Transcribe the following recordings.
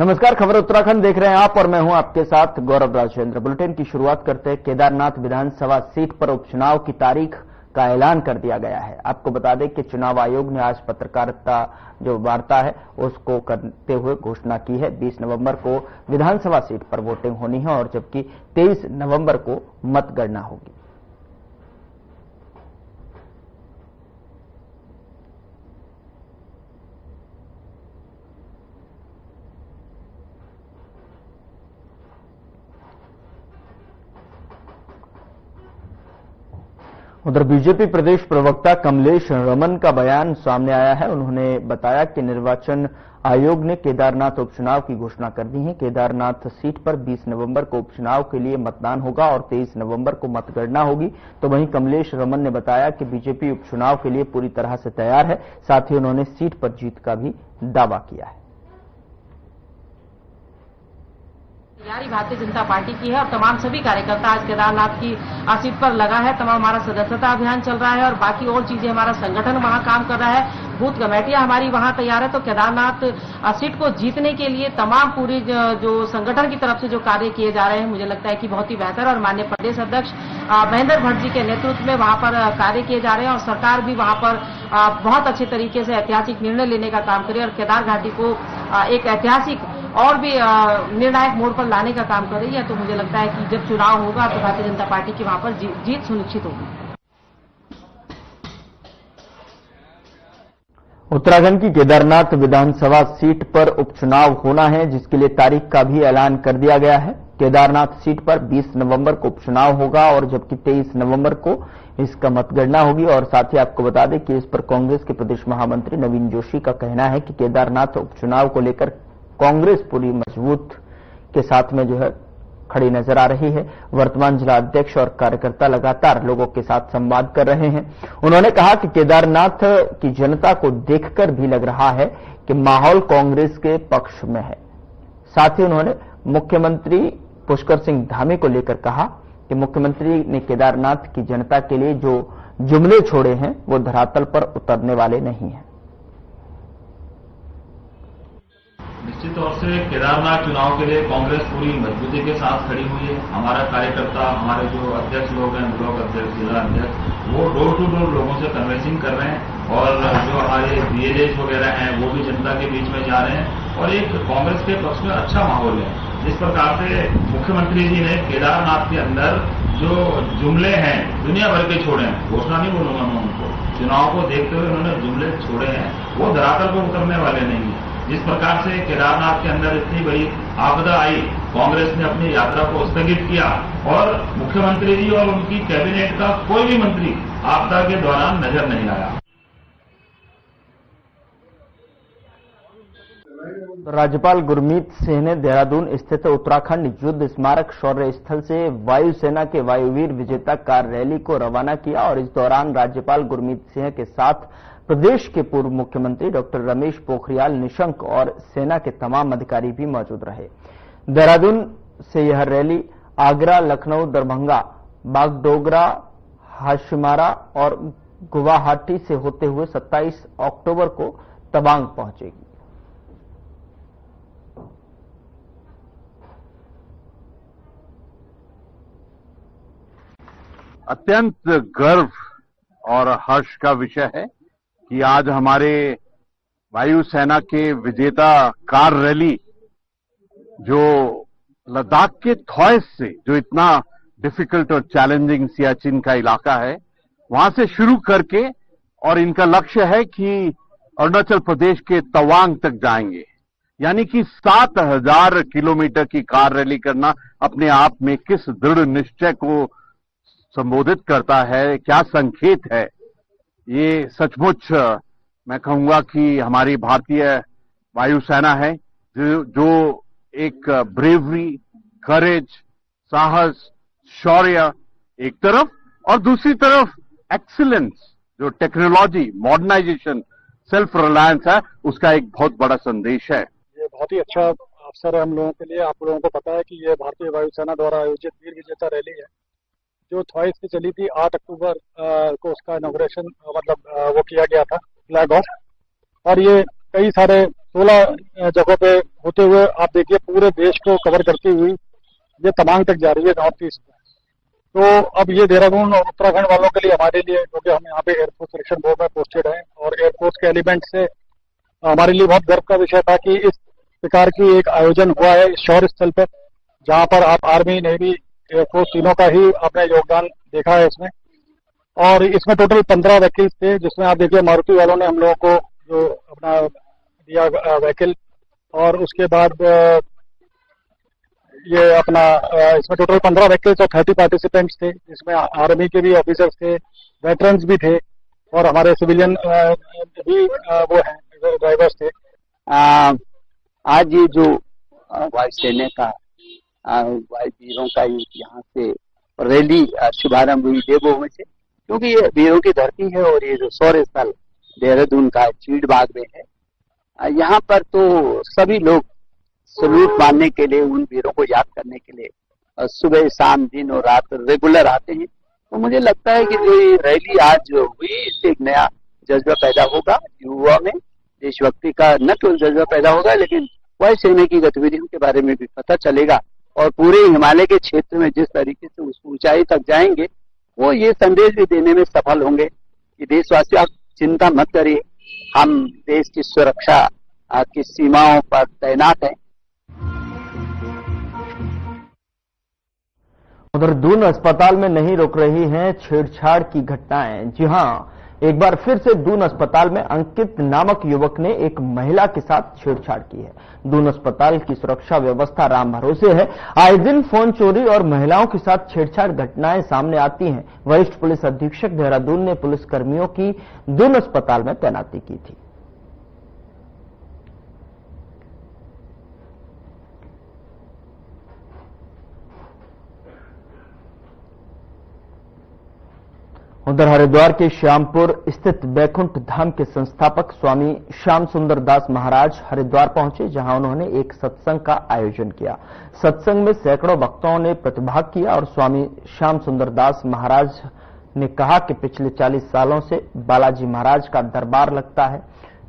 नमस्कार, खबर उत्तराखंड देख रहे हैं आप और मैं हूं आपके साथ गौरव राजेंद्र। बुलेटिन की शुरुआत करते हैं। केदारनाथ विधानसभा सीट पर उपचुनाव की तारीख का ऐलान कर दिया गया है। आपको बता दें कि चुनाव आयोग ने आज पत्रकारिता जो वार्ता है उसको करते हुए घोषणा की है। 20 नवंबर को विधानसभा सीट पर वोटिंग होनी है और जबकि 23 नवंबर को मतगणना होगी। उधर बीजेपी प्रदेश प्रवक्ता कमलेश रमन का बयान सामने आया है। उन्होंने बताया कि निर्वाचन आयोग ने केदारनाथ उपचुनाव की घोषणा कर दी है। केदारनाथ सीट पर 20 नवंबर को उपचुनाव के लिए मतदान होगा और 23 नवंबर को मतगणना होगी। तो वहीं कमलेश रमन ने बताया कि बीजेपी उपचुनाव के लिए पूरी तरह से तैयार है। साथ ही उन्होंने सीट पर जीत का भी दावा किया है। तैयारी भारतीय जनता पार्टी की है और तमाम सभी कार्यकर्ता आज केदारनाथ की सीट पर लगा है। तमाम हमारा सदस्यता अभियान चल रहा है और बाकी और चीजें हमारा संगठन वहां काम कर रहा है। बूथ कमेटियां हमारी वहां तैयार है। तो केदारनाथ सीट को जीतने के लिए तमाम पूरी जो संगठन की तरफ से जो कार्य किए जा रहे हैं, मुझे लगता है कि बहुत ही बेहतर और माननीय प्रदेश अध्यक्ष महेंद्र भट्ट जी के नेतृत्व में वहां पर कार्य किए जा रहे हैं और सरकार भी वहां पर बहुत अच्छे तरीके से ऐतिहासिक निर्णय लेने का काम करे और केदार घाटी को एक ऐतिहासिक और भी निर्णायक मोड़ पर लाने का काम कर रही है। तो मुझे लगता है कि जब चुनाव होगा तो भारतीय जनता पार्टी की वहां पर जीत सुनिश्चित होगी। उत्तराखंड की केदारनाथ विधानसभा सीट पर उपचुनाव होना है, जिसके लिए तारीख का भी ऐलान कर दिया गया है। केदारनाथ सीट पर 20 नवंबर को उपचुनाव होगा और जबकि 23 नवंबर को इसका मतगणना होगी। और साथ ही आपको बता दें कि इस पर कांग्रेस के प्रदेश महामंत्री नवीन जोशी का कहना है कि केदारनाथ उपचुनाव को लेकर कांग्रेस पूरी मजबूत के साथ में जो है खड़ी नजर आ रही है। वर्तमान जिला अध्यक्ष और कार्यकर्ता लगातार लोगों के साथ संवाद कर रहे हैं। उन्होंने कहा कि केदारनाथ की जनता को देखकर भी लग रहा है कि माहौल कांग्रेस के पक्ष में है। साथ ही उन्होंने मुख्यमंत्री पुष्कर सिंह धामी को लेकर कहा कि मुख्यमंत्री ने केदारनाथ की जनता के लिए जो जुमले छोड़े हैं वो धरातल पर उतरने वाले नहीं हैं। निश्चित तौर से केदारनाथ चुनाव के लिए कांग्रेस पूरी मजबूती के साथ खड़ी हुई है। हमारा कार्यकर्ता, हमारे जो अध्यक्ष लोग हैं, ब्लॉक अध्यक्ष, जिला अध्यक्ष, वो डोर टू डोर लोगों से कन्वेंसिंग कर रहे हैं और जो हमारे बीएलएस वगैरह हैं वो भी जनता के बीच में जा रहे हैं और एक कांग्रेस के पक्ष में अच्छा माहौल है। जिस प्रकार से मुख्यमंत्री जी ने केदारनाथ के अंदर जो जुमले हैं दुनिया भर के छोड़े हैं, घोषणा नहीं बोलूंगा मैं उनको, चुनाव को देखते हुए उन्होंने जुमले छोड़े हैं, वो धरातल पर उतरने वाले नहीं है। जिस प्रकार से केदारनाथ के अंदर इतनी बड़ी आपदा आई, कांग्रेस ने अपनी यात्रा को स्थगित किया और मुख्यमंत्री जी और उनकी कैबिनेट का कोई भी मंत्री आपदा के दौरान नजर नहीं आया। राज्यपाल गुरमीत सिंह ने देहरादून स्थित उत्तराखंड युद्ध स्मारक शौर्य स्थल से वायुसेना के वायुवीर विजेता कार रैली को रवाना किया और इस दौरान राज्यपाल गुरमीत सिंह के साथ प्रदेश के पूर्व मुख्यमंत्री डॉक्टर रमेश पोखरियाल निशंक और सेना के तमाम अधिकारी भी मौजूद रहे। देहरादून से यह रैली आगरा, लखनऊ, दरभंगा, बागडोगरा, हाशिमारा और गुवाहाटी से होते हुए 27 अक्टूबर को तवांग पहुंचेगी। अत्यंत गर्व और हर्ष का विषय है कि आज हमारे वायुसेना के विजेता कार रैली जो लद्दाख के थॉयस से, जो इतना डिफिकल्ट और चैलेंजिंग सियाचिन का इलाका है, वहां से शुरू करके और इनका लक्ष्य है कि अरुणाचल प्रदेश के तवांग तक जाएंगे। यानी कि 7000 किलोमीटर की कार रैली करना अपने आप में किस दृढ़ निश्चय को संबोधित करता है, क्या संकेत है। ये सचमुच मैं कहूंगा कि हमारी भारतीय वायुसेना है जो एक ब्रेवरी, करेज, साहस, शौर्य एक तरफ और दूसरी तरफ एक्सीलेंस, जो टेक्नोलॉजी, मॉडर्नाइजेशन, सेल्फ रिलायंस है, उसका एक बहुत बड़ा संदेश है। ये बहुत ही अच्छा अवसर है हम लोगों के लिए। आप लोगों को पता है कि ये भारतीय वायुसेना द्वारा आयोजित वीर विजेता रैली है जो थॉइस से चली थी। 8 अक्टूबर को उसका इनॉग्रेशन वो किया गया था, फ्लैग ऑफ। और ये कई सारे 16 जगहों पे होते हुए आप देखिए पूरे देश को कवर करती हुई ये तवांग तक जा रही है, नॉर्थ ईस्ट में। तो अब ये देहरादून और उत्तराखंड वालों के लिए, हमारे लिए, क्योंकि हम यहाँ पे एयरफोर्स सिलेक्शन बोर्ड में पोस्टेड हैं और एयरफोर्स के एलिमेंट से हमारे लिए बहुत गर्व का विषय था कि इस प्रकार की एक आयोजन हुआ है इस शौर्य स्थल पर, जहाँ पर आप आर्मी, नेवी, एयरफोर्स तीनों का ही आपने योगदान देखा है इसमें। और इसमें टोटल 15 व्हीकल्स थे, जिसमें आप देखिए मारुति वालों ने हम लोगों को जो अपना दिया व्हीकल, और उसके बाद ये अपना इसमें टोटल 15 व्हीकल्स और 30 पार्टिसिपेंट्स थे, जिसमें आर्मी के भी ऑफिसर्स थे, वेटरन्स भी थे और हमारे सिविलियन भी वो हैं ड्राइवर्स थे। आज ये जो वायुसेना का वीरों का यहाँ से रैली शुभारंभ हुई देवभूमि से, क्योंकि ये वीरों की धरती है और ये जो शौर्य स्थल देहरादून का चीड़ बाग में है, यहाँ पर तो सभी लोग सलूट मारने के लिए, उन वीरों को याद करने के लिए सुबह शाम दिन और रात रेगुलर आते हैं। तो मुझे लगता है कि जो ये रैली आज हुई, इससे एक नया जज्बा पैदा होगा युवा में, देशभक्ति का न केवल जज्बा पैदा होगा, लेकिन वायुसेना की गतिविधियों के बारे में भी पता चलेगा और पूरे हिमालय के क्षेत्र में जिस तरीके से उस ऊंचाई तक जाएंगे, वो ये संदेश भी देने में सफल होंगे कि देशवासियों आप चिंता मत करिए, हम देश की सुरक्षा की सीमाओं पर तैनात हैं। उधर दून अस्पताल में नहीं रोक रही हैं छेड़छाड़ की घटनाएं। जी हां, एक बार फिर से दून अस्पताल में अंकित नामक युवक ने एक महिला के साथ छेड़छाड़ की है। दून अस्पताल की सुरक्षा व्यवस्था राम भरोसे है। आए दिन फोन चोरी और महिलाओं के साथ छेड़छाड़ घटनाएं सामने आती हैं। वरिष्ठ पुलिस अधीक्षक देहरादून ने पुलिस कर्मियों की दून अस्पताल में तैनाती की थी। उधर हरिद्वार के श्यामपुर स्थित बैकुंठ धाम के संस्थापक स्वामी श्याम सुंदर दास महाराज हरिद्वार पहुंचे, जहां उन्होंने एक सत्संग का आयोजन किया। सत्संग में सैकड़ों भक्तों ने प्रतिभाग किया और स्वामी श्याम सुंदर दास महाराज ने कहा कि पिछले 40 सालों से बालाजी महाराज का दरबार लगता है,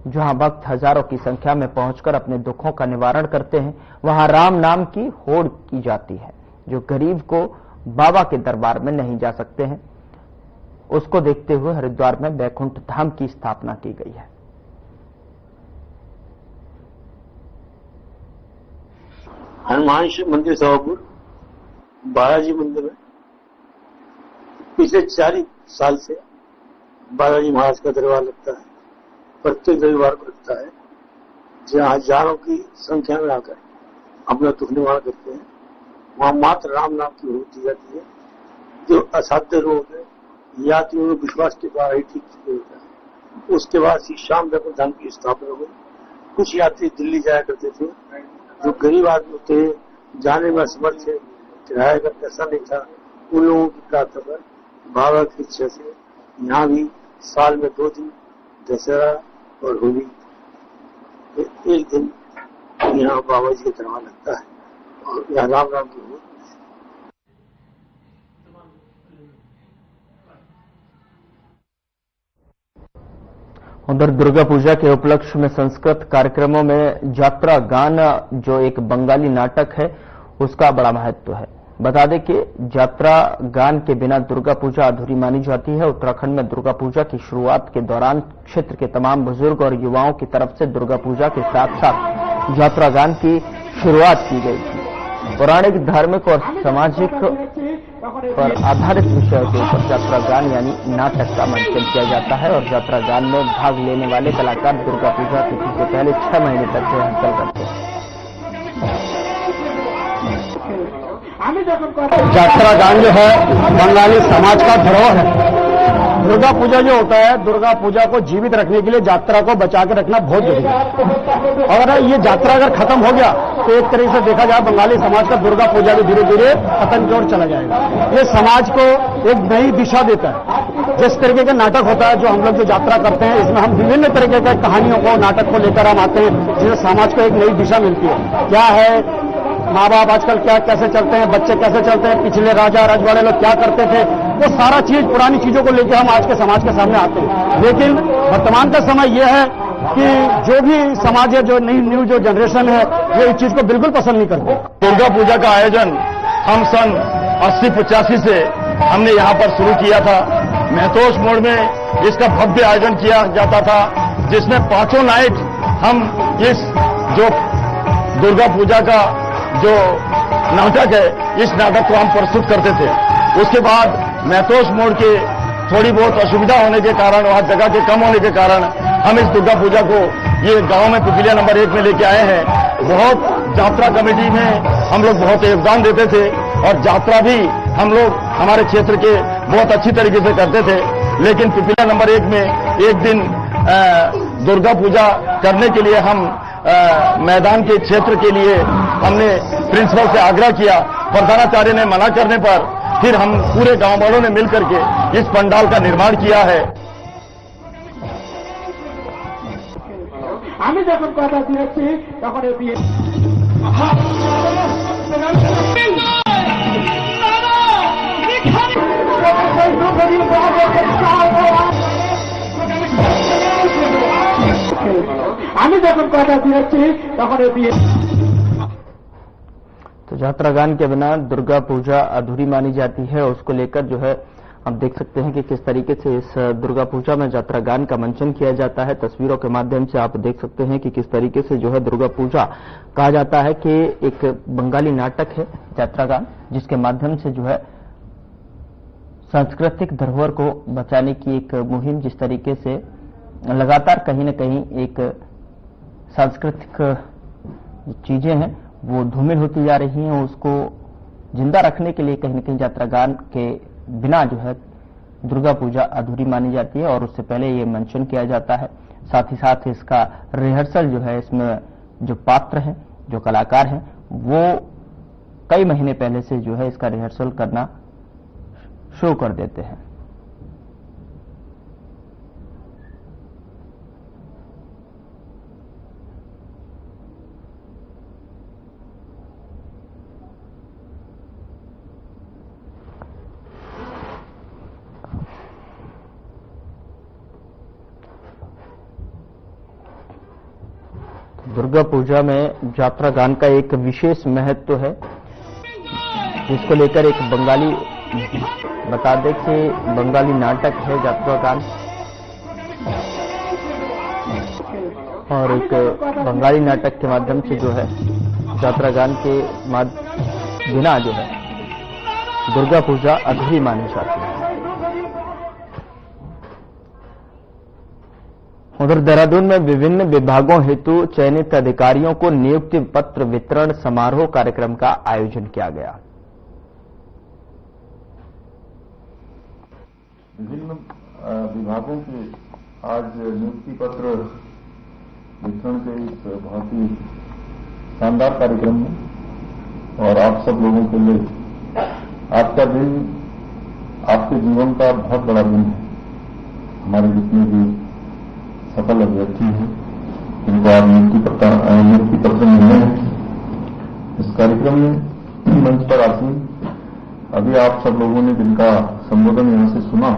जहां भक्त हजारों की संख्या में पहुंचकर अपने दुखों का निवारण करते हैं। वहां राम नाम की होड़ की जाती है। जो गरीब को बाबा के दरबार में नहीं जा सकते हैं, उसको देखते हुए हरिद्वार में बैकुंठ धाम की स्थापना की गई है। हनुमान मंदिर सभापुर बालाजी मंदिर में पिछले 40 साल से बालाजी महाराज का दरबार लगता है। प्रत्येक रविवार को लगता है, जहाँ हजारों की संख्या में आकर अपना दुख निवारण करते हैं। वहां मात्र राम नाम की होड़ दी जाती है। जो असाध्य रोग है यात्रियों में विश्वास के द्वारा ही ठीक होता है। उसके बाद श्री श्याम बैकुंठ धाम की स्थापना हुई। कुछ यात्री दिल्ली जाया करते थे, जो गरीब आदमी थे, जाने में असमर्थ थे, किराया का पैसा नहीं था, उन लोगों की प्रार्थना पर बाबा की इच्छा से यहाँ भी साल में 2 दिन दशहरा और होली एक दिन यहाँ बाबा जी का दरबार लगता है और यहाँ राम नाम की होली। उधर दुर्गा पूजा के उपलक्ष्य में संस्कृत कार्यक्रमों में यात्रा गान, जो एक बंगाली नाटक है, उसका बड़ा महत्व है। बता दें कि यात्रा गान के बिना दुर्गा पूजा अधूरी मानी जाती है। उत्तराखंड में दुर्गा पूजा की शुरुआत के दौरान क्षेत्र के तमाम बुजुर्ग और युवाओं की तरफ से दुर्गा पूजा के साथ साथ यात्रा गान की शुरुआत की गई थी। पौराणिक, धार्मिक और सामाजिक पर आधारित विषयों के ऊपर यात्रा गान यानी नाटक का मंचन किया जाता है और यात्रा गान में भाग लेने वाले कलाकार दुर्गा पूजा तिथि से पहले 6 महीने तक रिहर्सल करते हैं। यात्रा गान जो है बंगाली समाज का धरोहर है। दुर्गा पूजा जो होता है, दुर्गा पूजा को जीवित रखने के लिए यात्रा को बचा के रखना बहुत जरूरी है। और ये यात्रा अगर खत्म हो गया तो एक तरीके से देखा जाए बंगाली समाज का दुर्गा पूजा भी धीरे धीरे पतन की ओर चला जाएगा। ये समाज को एक नई दिशा देता है। जिस तरीके का नाटक होता है, जो हम लोग जो यात्रा करते हैं, इसमें हम विभिन्न तरीके के कहानियों को, नाटक को लेकर हम आते हैं, जिससे समाज को एक नई दिशा मिलती है। क्या है, माँ बाप आजकल क्या कैसे चलते हैं, बच्चे कैसे चलते हैं, पिछले राजा रजवाड़े लोग क्या करते थे, वो सारा चीज, पुरानी चीजों को लेकर हम आज के समाज के सामने आते हैं। लेकिन वर्तमान का समय यह है कि जो भी समाज है, जो न्यू जो जनरेशन है, वो इस चीज को बिल्कुल पसंद नहीं करते। दुर्गा पूजा का आयोजन हम सन 80-85 से हमने यहाँ पर शुरू किया था। महतोष मोड़ में इसका भव्य आयोजन किया जाता था, जिसमें 5 नाइट हम इस जो दुर्गा पूजा का जो नाटक है, इस नाटक को हम प्रस्तुत करते थे। उसके बाद महतोष मोड़ के थोड़ी बहुत असुविधा होने के कारण, वहां जगह के कम होने के कारण हम इस दुर्गा पूजा को ये गांव में पिपलिया नंबर 1 में लेके आए हैं। बहुत यात्रा कमेटी में हम लोग बहुत योगदान देते थे और यात्रा भी हम लोग हमारे क्षेत्र के बहुत अच्छी तरीके से करते थे। लेकिन पिपलिया नंबर 1 में एक दिन दुर्गा पूजा करने के लिए हम मैदान के क्षेत्र के लिए हमने प्रिंसिपल से आग्रह किया। प्रधानाचार्य ने मना करने पर फिर हम पूरे गांव वालों ने मिलकर के इस पंडाल का निर्माण किया है। আমি যখন কথা দিয়েছি তখন আমি যখন কথা দিয়েছি তখন तो यात्रा गान के बिना दुर्गा पूजा अधूरी मानी जाती है। उसको लेकर जो है आप देख सकते हैं कि किस तरीके से इस दुर्गा पूजा में यात्रा गान का मंचन किया जाता है। तस्वीरों के माध्यम से आप देख सकते हैं कि किस तरीके से जो है दुर्गा पूजा कहा जाता है कि एक बंगाली नाटक है यात्रा गान, जिसके माध्यम से जो है सांस्कृतिक धरोहर को बचाने की एक मुहिम जिस तरीके से लगातार कहीं न कहीं एक सांस्कृतिक चीजें हैं वो धूमिल होती जा रही हैं, उसको जिंदा रखने के लिए कहीं न कहीं यात्रा गान के बिना जो है दुर्गा पूजा अधूरी मानी जाती है और उससे पहले ये मंचन किया जाता है। साथ ही साथ इसका रिहर्सल जो है, इसमें जो पात्र हैं, जो कलाकार हैं, वो कई महीने पहले से जो है इसका रिहर्सल करना शुरू कर देते हैं। दुर्गा पूजा में यात्रा गान का एक विशेष महत्व है, जिसको लेकर एक बंगाली बता दें कि बंगाली नाटक है यात्रा गान और एक बंगाली नाटक के माध्यम से जो है यात्रा गान के बिना जो है दुर्गा पूजा अधूरी मानी जाती है। उधर देहरादून में विभिन्न विभागों हेतु चयनित अधिकारियों को नियुक्ति पत्र वितरण समारोह कार्यक्रम का आयोजन किया गया। विभिन्न विभागों के आज नियुक्ति पत्र वितरण के इस बहुत ही शानदार कार्यक्रम में और आप सब लोगों के लिए आज का दिन आपके जीवन का बहुत बड़ा दिन है। हमारे जितने भी सफल अभ्यर्थी हैं जिनको आज नियुक्ति पत्र मिलने हैं, इस कार्यक्रम में मंच पर आसीन अभी आप सब लोगों ने जिनका संबोधन यहां से सुना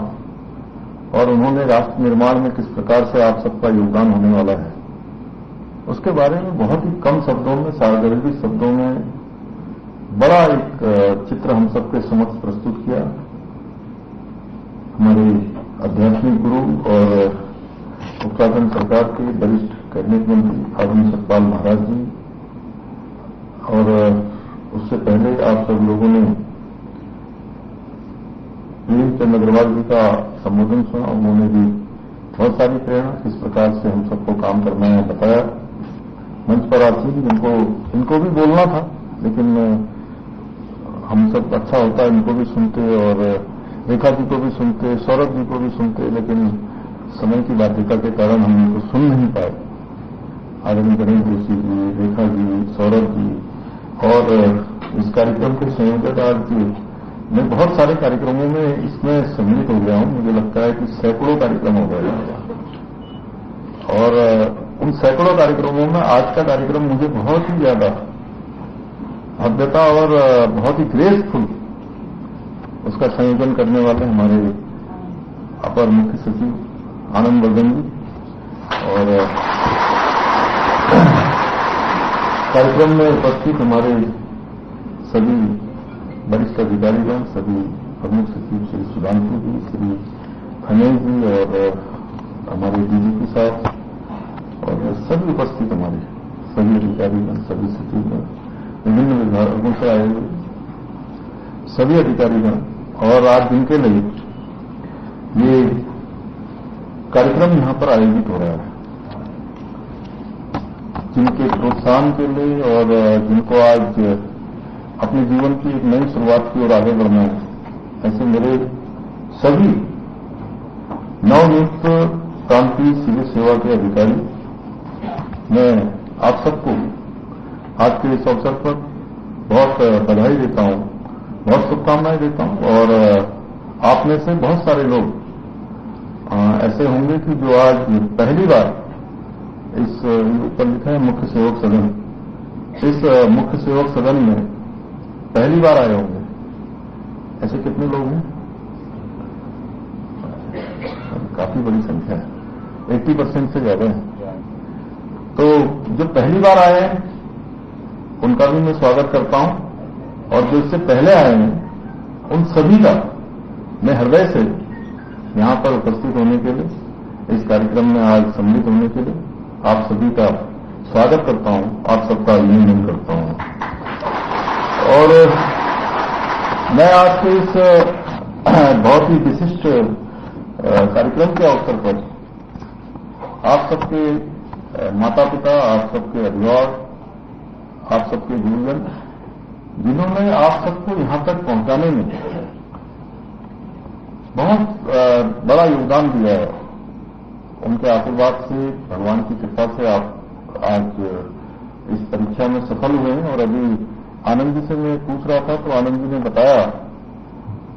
और उन्होंने राष्ट्र निर्माण में किस प्रकार से आप सबका योगदान होने वाला है, उसके बारे में बहुत ही कम शब्दों में, सार्वजनिक शब्दों में बड़ा एक चित्र हम सबके समक्ष प्रस्तुत किया। हमारे आध्यात्मिक गुरु और उत्तराखंड सरकार के वरिष्ठ कैबिनेट मंत्री आदरणीय सतपाल महाराज जी और उससे पहले आप सब लोगों ने प्रेमचंद अग्रवाल जी का संबोधन सुना। उन्होंने भी बहुत सारी प्रेरणा किस प्रकार से हम सबको काम करना है बताया। मंच पर आती इनको भी बोलना था, लेकिन हम सब अच्छा होता है इनको भी सुनते और रेखा जी को भी सुनते, सौरभ जी को भी सुनते, लेकिन समय की बाध्यता के कारण हम इनको सुन नहीं पाए। आदरणीय गणेश जोशी जी, रेखा जी, सौरभ जी और इस कार्यक्रम के संयोजक आज मैं बहुत सारे कार्यक्रमों में इसमें सम्मिलित हो गया हूं। मुझे लगता है कि सैकड़ों कार्यक्रम हो गए और उन सैकड़ों कार्यक्रमों में आज का कार्यक्रम मुझे बहुत ही ज्यादा भव्यता और बहुत ही ग्रेसफुल उसका संयोजन करने वाले हमारे अपर मुख्य सचिव आनंद वर्धन जी और कार्यक्रम में उपस्थित हमारे सभी वरिष्ठ अधिकारीगण, सभी प्रमुख सचिव श्री सुधांशु जी, श्री खनेश जी और हमारे डीजीपी साहब और सभी उपस्थित हमारे सभी अधिकारीगण, सभी सचिवगण, विभिन्न विभागों से आए हुए सभी अधिकारीगण और आज जिनके लिए ये कार्यक्रम यहां पर आयोजित हो रहा है, जिनके प्रोत्साहन के लिए और जिनको आज अपने जीवन की एक नई शुरुआत की ओर आगे बढ़ना है, ऐसे मेरे सभी नवनियुक्त प्रांतीय सिविल सेवा के अधिकारी, मैं आप सबको आज के इस अवसर पर बहुत बधाई देता हूं, बहुत शुभकामनाएं देता हूं। और आप में से बहुत सारे लोग ऐसे होंगे कि जो आज पहली बार इस ऊपर लिखा है मुख्य सेवक सदन, इस मुख्य सेवक सदन में पहली बार आए होंगे। ऐसे कितने लोग हैं? काफी बड़ी संख्या है, 80% से ज्यादा है। तो जो पहली बार आए हैं उनका भी मैं स्वागत करता हूं और जो इससे पहले आए हैं उन सभी का मैं हृदय से यहां पर उपस्थित होने के लिए, इस कार्यक्रम में आज सम्मिलित होने के लिए आप सभी का स्वागत करता हूं, आप सबका अभिनंदन करता हूं। और मैं आज के इस बहुत ही विशिष्ट कार्यक्रम के अवसर पर आप सबके माता पिता, आप सबके अभिभावक, आप सबके गुरुजन, जिन्होंने आप सबको यहां तक पहुंचाने में बहुत बड़ा योगदान दिया है, उनके आशीर्वाद से, भगवान की कृपा से आप आज इस परीक्षा में सफल हुए हैं। और अभी आनंद जी से मैं पूछ रहा था तो आनंद जी ने बताया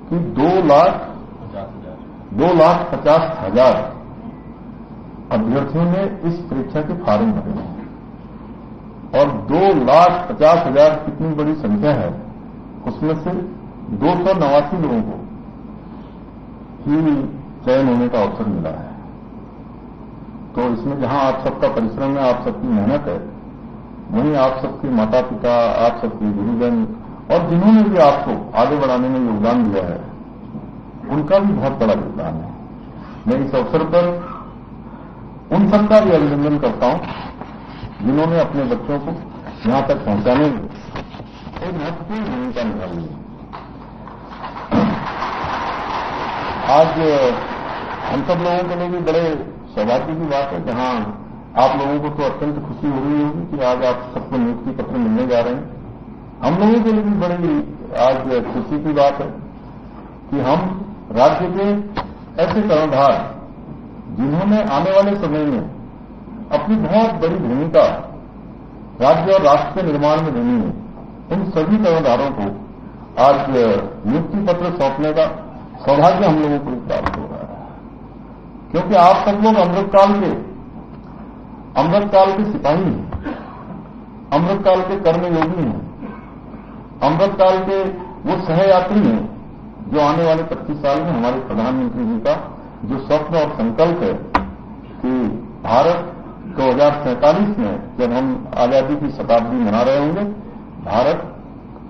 कि 2,50,000 अभ्यर्थियों ने इस परीक्षा के फॉर्म भरे हैं और 2,50,000 कितनी बड़ी संख्या है, उसमें से 289 लोगों को ही चयन होने का अवसर मिला है। तो इसमें जहां आप सबका परिश्रम है, आप सबकी मेहनत है, वहीं आप सबके माता पिता, आप सबके गुरुजन और जिन्होंने भी आपको आगे बढ़ाने में योगदान दिया है, उनका भी बहुत बड़ा योगदान है। मैं इस अवसर पर उन सबका भी अभिनंदन करता हूं जिन्होंने अपने बच्चों को यहां तक पहुंचाने में एक महत्वपूर्ण भूमिका निभाई है। आज हम सब लोगों के लिए भी बड़े सौभाग्य की बात है, जहां आप लोगों को तो अत्यंत खुशी हो रही होगी कि आज आप सबको नियुक्ति पत्र मिलने जा रहे हैं। हम लोगों के लिए भी बड़ी आज खुशी की बात है कि हम राज्य के ऐसे कर्णधार, जिन्होंने आने वाले समय में अपनी बहुत बड़ी भूमिका राज्य और राष्ट्र के निर्माण में देनी है, उन सभी कर्णधारों को आज नियुक्ति पत्र सौंपने का सौभाग्य हम लोगों को प्राप्त हो रहा है। क्योंकि आप सब लोग अमृतकाल के सिपाही हैं, अमृतकाल के कर्मयोगी हैं, अमृतकाल के वो सहयात्री हैं जो आने वाले 25 साल में हमारे प्रधानमंत्री जी का जो स्वप्न और संकल्प है कि भारत 2047 में जब हम आजादी की शताब्दी मना रहे होंगे, भारत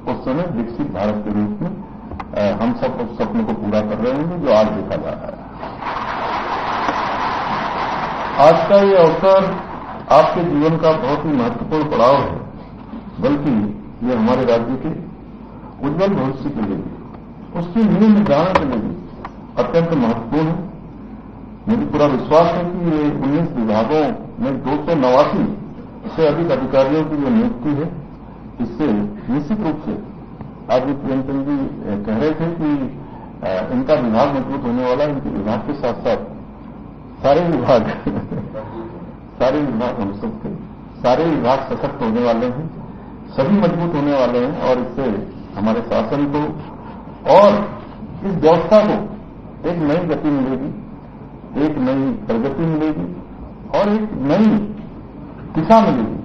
उस समय विकसित भारत के रूप में हम सब उस सपने को पूरा कर रहे होंगे जो आज देखा जा रहा है। आज का ये अवसर आपके जीवन का बहुत ही महत्वपूर्ण पड़ाव है, बल्कि ये हमारे राज्य के उज्जवल भविष्य के लिए भी, उसकी नींव निर्धारण के लिए भी अत्यंत महत्वपूर्ण है। मुझे पूरा विश्वास है कि ये 19 विभागों में 289 से अधिक अधिकारियों की जो नियुक्ति है, इससे निश्चित रूप से आज भी प्रेमचंद जी कह रहे थे कि इनका विभाग मजबूत होने वाला है। इनके विभाग के साथ साथ सारे विभाग हम सबके सारे विभाग सशक्त होने वाले हैं, सभी मजबूत होने वाले हैं और इससे हमारे शासन को और इस व्यवस्था को एक नई गति मिलेगी, एक नई प्रगति मिलेगी और एक नई दिशा मिलेगी।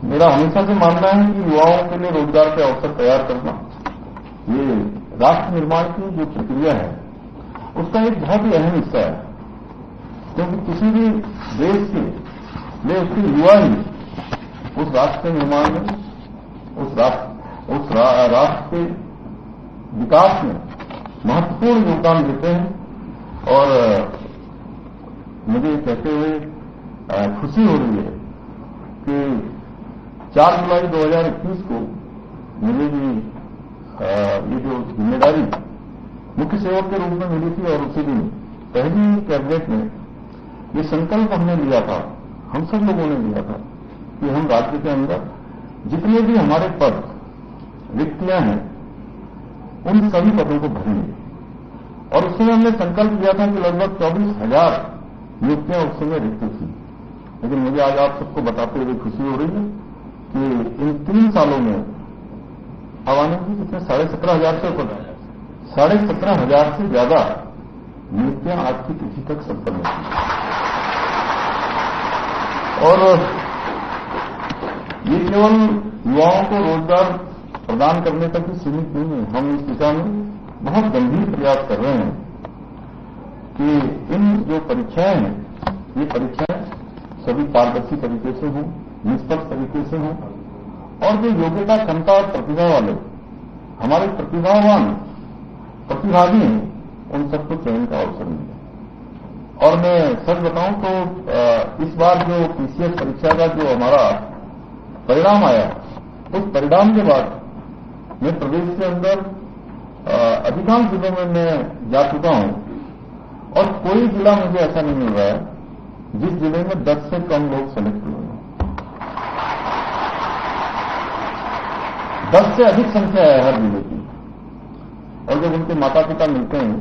मेरा हमेशा से मानना है कि युवाओं के लिए रोजगार के अवसर तैयार करना, ये राष्ट्र निर्माण की जो प्रक्रिया है उसका एक बहुत ही अहम हिस्सा है। क्योंकि किसी भी देश के लिए उसके युवा ही उस राष्ट्र के निर्माण में, उस राष्ट्र के विकास में महत्वपूर्ण योगदान देते हैं। और मुझे कहते हुए खुशी हो रही है कि 4 जुलाई 2021 को मुझे भी ये जो जिम्मेदारी मुख्य सेवक के रूप में मिली थी और उसी दिन पहली कैबिनेट में ये संकल्प हमने लिया था, हम सब लोगों ने लिया था कि हम राज्य के अंदर जितने भी हमारे पद रिक्तियां हैं उन सभी पदों को भरेंगे। और उस समय हमने संकल्प लिया था कि लगभग 24,000 नियुक्तियां उस समय रिक्त थी। लेकिन मुझे आज आप सबको बताते हुए खुशी हो रही है कि इन 3 सालों में आवानी की कितने 17,500 से ऊपर 17,500 से ज्यादा नियुक्तियां आज की तिथि तक संपन्न हुई। और ये केवल युवाओं को रोजगार प्रदान करने तक ही सीमित नहीं है, हम इस दिशा में बहुत गंभीर प्रयास कर रहे हैं कि इन जो परीक्षाएं हैं, ये परीक्षाएं सभी पारदर्शी तरीके से हों, निष्पक्ष तरीके से हों और जो योग्यता, क्षमता और प्रतिभा वाले हमारे प्रतिभावान प्रतिभागी हैं उन सबको चयन का अवसर मिले। और मैं सच बताऊं तो इस बार जो पीसीएस परीक्षा का जो हमारा परिणाम आया, उस परिणाम के बाद मैं प्रदेश के अंदर अधिकांश जिलों में मैं जा चुका हूं और कोई जिला मुझे ऐसा नहीं मिल रहा है जिस जिले में 10 से कम लोग सेलेक्ट हुए हैं। 10 से अधिक संख्या है हर जिले की। और जब उनके माता पिता मिलते हैं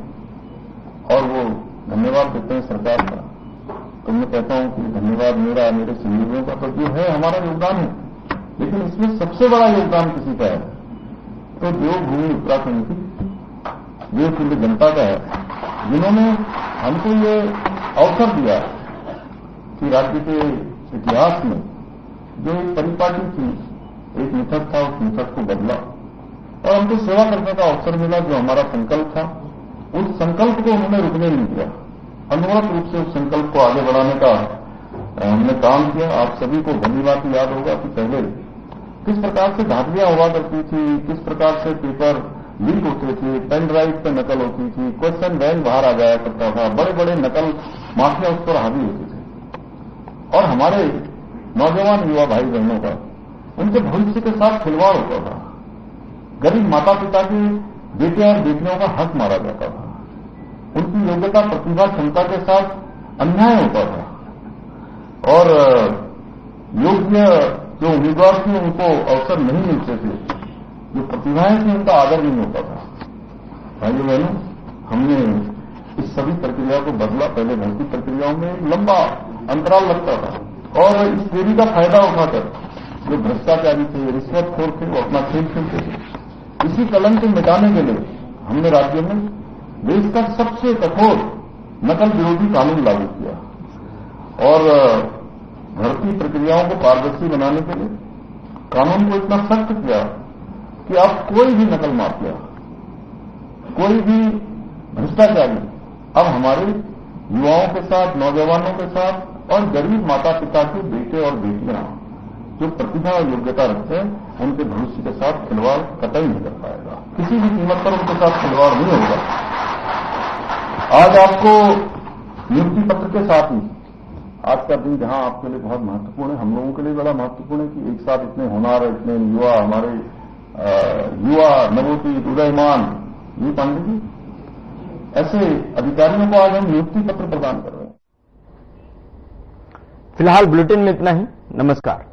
और वो धन्यवाद देते हैं सरकार का, तो मैं कहता हूं कि धन्यवाद मेरा, मेरे सहयोगियों का तो जो है हमारा योगदान है। लेकिन इसमें सबसे बड़ा योगदान किसी का है तो देवभूमि उत्तराखंड की देवतुल्य जनता का है, जिन्होंने हमको ये अवसर दिया कि राज्य के इतिहास में जो एक परिपाटी थी, एक मिथक था, उस मिथक को बदला और हमको सेवा करने का अवसर मिला। जो हमारा संकल्प था, उस संकल्प को उन्होंने रुकने नहीं दिया, अनवरत रूप से उस संकल्प को आगे बढ़ाने का हमने काम किया। आप सभी को भली बात याद होगा कि पहले किस प्रकार से धांधलियां हुआ करती थी, किस प्रकार से पेपर लीक होते थे, पेन ड्राइव पे नकल होती थी, क्वेश्चन बैंक बाहर आ जाया करता था, बड़े बड़े नकल माफिया उस पर हावी होते थे और हमारे नौजवान युवा भाई बहनों का उनके भविष्य के साथ खिलवाड़ होता था। गरीब माता पिता के बेटे और बेटियों का हक मारा जाता था, उनकी योग्यता, प्रतिभा, क्षमता के साथ अन्याय होता था और योग्य जो उम्मीदवार थे उनको अवसर नहीं मिलते थे, जो प्रतिभाएं थी उनका आदर नहीं होता था। भाइयों बहनों, हमने इस सभी प्रक्रिया को बदला। पहले भर्ती प्रक्रियाओं में लंबा अंतराल लगता था और इस देरी का फायदा उठाकर जो भ्रष्टाचारी थे, रिश्वतखोर थे, वो अपना खेल खेलते थे। इसी कलंक को मिटाने के लिए हमने राज्य में देश का सबसे कठोर नकल विरोधी कानून लागू किया और भर्ती प्रक्रियाओं को पारदर्शी बनाने के लिए कानून को इतना सख्त किया कि अब कोई भी नकल माफिया, कोई भी भ्रष्टाचारी अब हमारे युवाओं के साथ, नौजवानों के साथ और गरीब माता पिता के बेटे और बेटियां जो प्रतिभा और योग्यता रखते हैं, उनके भविष्य के साथ खिलवाड़ कतई नहीं कर पाएगा। किसी भी कीमत पर उनके साथ खिलवाड़ नहीं होगा। आज आपको नियुक्ति पत्र के साथ ही आज का दिन जहां आपके लिए बहुत महत्वपूर्ण है, हम लोगों के लिए बड़ा महत्वपूर्ण है कि एक साथ इतने होनहार, इतने युवा, हमारे युवा नवोदित उदयमान ये पांडे जी, ऐसे अधिकारियों को आज हम नियुक्ति पत्र प्रदान कर रहे हैं। फिलहाल बुलेटिन में इतना ही। नमस्कार।